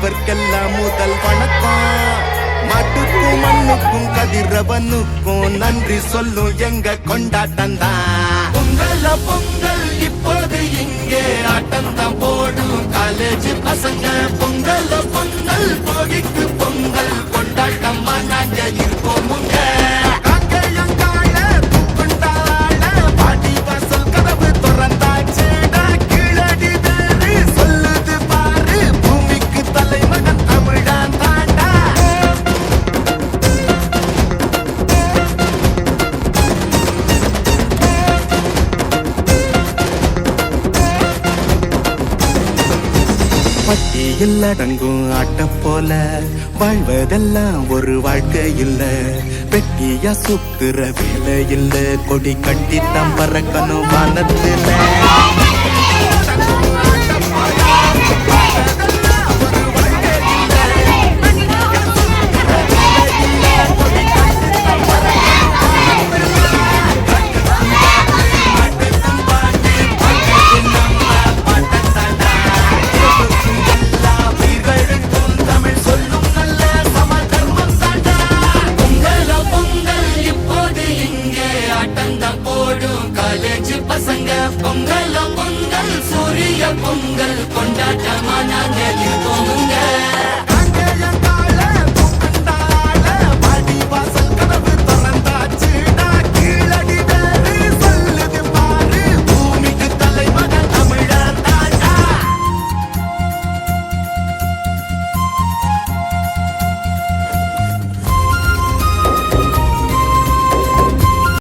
உழவர்க்கெல்லாம் முதல் வணக்கம். மாட்டுக்கும் மண்ணுக்கும் கதிரவனுக்கும் நன்றி சொல்லும் எங்க கொண்டாட்டம் தான். பொங்கல பொங்கல் இப்போது இங்கே ஆட்டம் தான் போடும் காலேஜ் பசங்க. பொங்கல பொங்கல் போகிக்கு பொங்கல் கொண்டாட்டமா நாங்க இருப்போமுங்க. பட்டியில் அடங்கும் ஆட்ட போல வாழ்வதெல்லாம் ஒரு வாழ்க்கை இல்ல. வெட்டியா சுத்துற வேலை இல்ல, கொடி கட்டித்தான் பறக்கணும் வானத்துல.